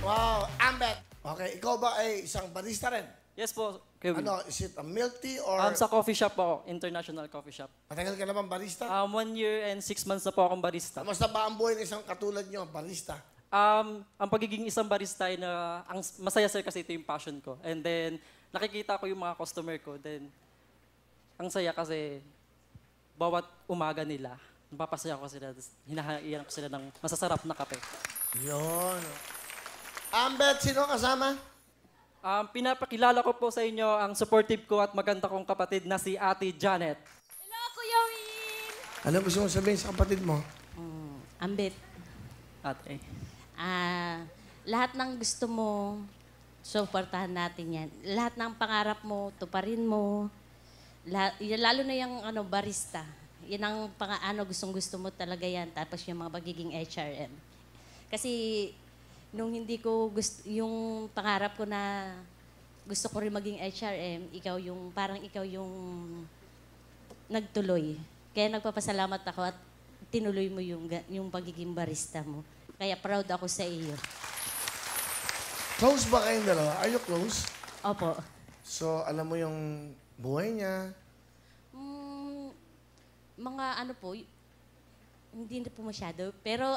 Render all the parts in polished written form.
Wow, Ambet. Okay, ikaw ba ay isang barista rin? Yes po, Kuya Will. Ano, is it a milk tea or Sa coffee shop po ako, international coffee shop. matagal ka naman barista? 1 year and 6 months na po akong barista. Kamusta ba ang buhay ng isang katulad nyo, barista? Ang pagiging isang barista ay na, ang masaya sir kasi ito yung passion ko. And then, nakikita ko yung mga customer ko. Then, ang saya kasi bawat umaga nila, napapasaya ko sila, hinahaiyan ko sila ng masasarap na kape. Yun. Ambet, sino kasama? Pinapakilala ko po sa inyo ang supportive ko at maganda kong kapatid na si Ate Janet. Hello, Kuya Will! Ano gusto mong sabihin sa kapatid mo? Ambit, Ate. lahat ng gusto mo, supportahan natin yan. Lahat ng pangarap mo, tuparin mo. Lalo na yung barista. Yan ang gustong gusto mo talaga yan. Tapos yung mga pagiging HRM. Kasi nung hindi ko gusto, yung pangarap ko na gusto ko rin maging HRM, ikaw yung nagtuloy. Kaya nagpapasalamat ako at tinuloy mo yung pagiging barista mo. Kaya proud ako sa iyo. Close ba kayong dalawa? Are you close? Opo. So, alam mo yung buhay niya? Mga hindi na po masyado. Pero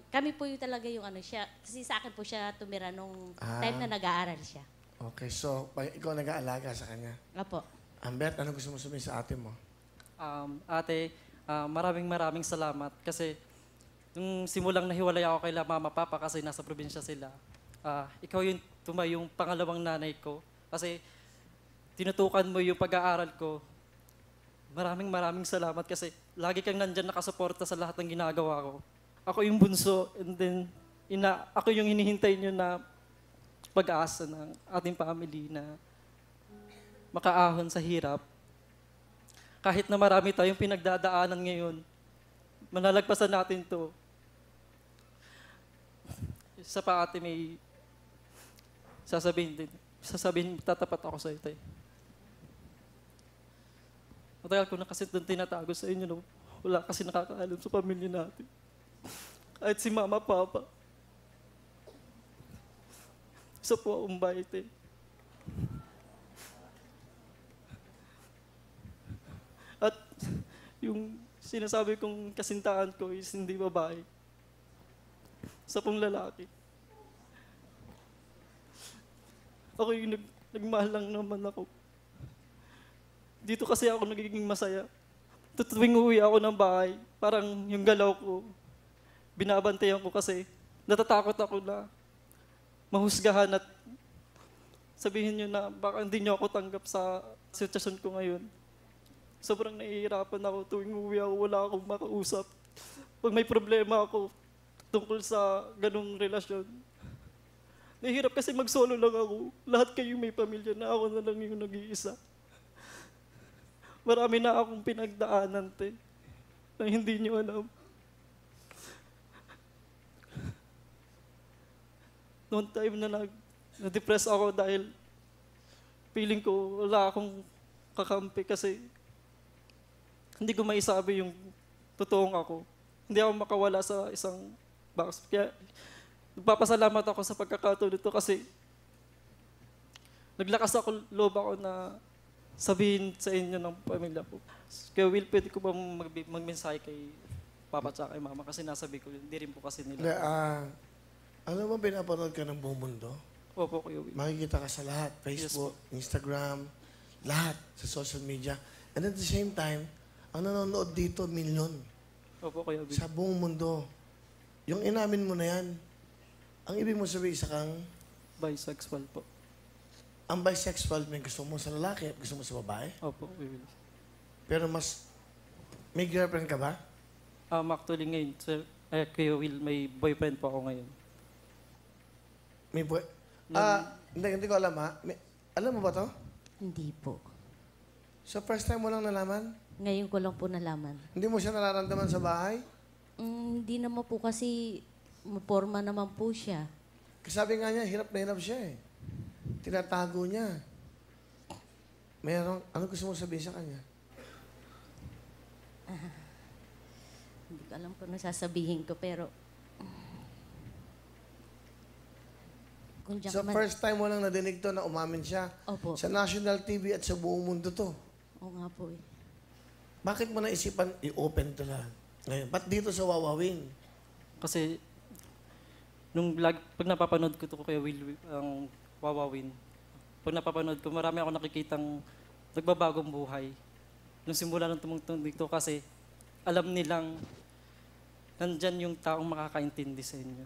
kami po yung talaga yung siya. Kasi sa akin po siya tumira nung time na nag-aaral siya. Okay, so ikaw nag-aalaga sa kanya. Opo. Ambet, ano gusto mo sabihin sa ate mo? Ate, maraming salamat kasi nung simulang nahiwalay ako kay mama papa kasi nasa probinsya sila. Ikaw yung pangalawang nanay ko kasi tinutukan mo yung pag-aaral ko. Maraming salamat kasi lagi kang nandyan nakasuporta sa lahat ng ginagawa ko. Ako yung bunso and then ako yung hinihintay nyo na pag-asa ng ating family na makaahon sa hirap. Kahit na marami tayong pinagdadaanan ngayon, malalagpasan natin to. Isa pa ate may sasabihin, tatapat ako sa ito. Matagal ko na kasi doon tinatago sa inyo, no? Wala kasi nakakaalam sa pamilya natin. Kahit si mama, papa. Isa po akong bait eh. At yung sinasabi kong kasintahan ko is hindi babae. Isa pong lalaki. Ako yung nagmahal lang naman ako. Dito kasi ako nagiging masaya. Tuwing uwi ako ng bahay, parang yung galaw ko, binabantayan ko kasi natatakot ako na mahusgahan at sabihin nyo na baka hindi nyo ako tanggap sa sitwasyon ko ngayon. Sobrang nahihirapan ako tuwing uwi ako, wala akong makausap. Pag may problema ako tungkol sa ganung relasyon, nahihirap kasi mag-solo lang ako. Lahat kayo may pamilya na ako na lang yung nag-iisa. Marami na akong pinagdaanan, te, na hindi nyo alam. Noong time na na-depress ako dahil feeling ko wala akong kakampi kasi hindi ko maisabi yung totoong ako. Hindi ako makawala sa isang box. Kaya nagpapasalamat ako sa pagkakataon nito kasi naglakas ako, loob ako na sabihin sa inyo ng pamilya ko. Kaya Will, pwede ko ba magmensahe kay Papa at kay Mama kasi nasabi ko, hindi rin po kasi nila. Alam mo, pinapanood ka ng buong mundo? Opo, Kuya Will. Makikita ka sa lahat. Facebook, Instagram, lahat sa social media. And at the same time, ang nanonood dito, milyon. Opo, Kuya Will. Sa buong mundo. Yung inamin mo na yan, ang ibig mo sabihin isa kang, Bisexual po. ang bisexual, may gusto mo sa lalaki at gusto mo sa babae. Opo, Kuya Will. Pero may girlfriend ka ba? Actually ngayon, sir, Kuya Will, may boyfriend po ako ngayon. May boy? Hindi ko alam ha. Alam mo ba to? Hindi po. So first time mo lang nalaman? Ngayon ko lang po nalaman. Hindi mo siya nararamdaman sa bahay? Hindi naman po kasi maporma naman po siya. Kasi sabi nga niya, hirap na hirap siya eh. Tinatago niya. Ano gusto mo sabihin sa kanya? Hindi ko alam kung nasasabihin ko, pero Kung diyan So ka man- first time mo lang nadinig to na umamin siya. Opo. Sa national TV at sa buong mundo to. Oo nga po eh. Bakit mo naisipan i-open to lahat? Ngayon, ba't dito sa Wawawin? Kasi, pag napapanood ko to kay Will, ang Wawawin, pag napapanood ko, marami ako nakikitang nagbabagong buhay. Nung simula nung tumungtong dito kasi, alam nilang nandyan yung taong makakaintindi sa inyo.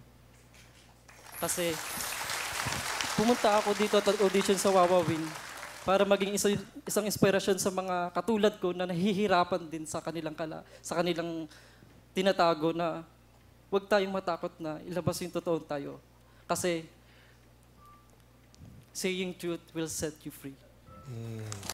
Kasi, pumunta ako dito at audition sa Wawawin para maging isang inspirasyon sa mga katulad ko na nahihirapan din sa kanilang tinatago na huwag tayong matakot na ilabas yung totoong tayo. Kasi saying truth will set you free.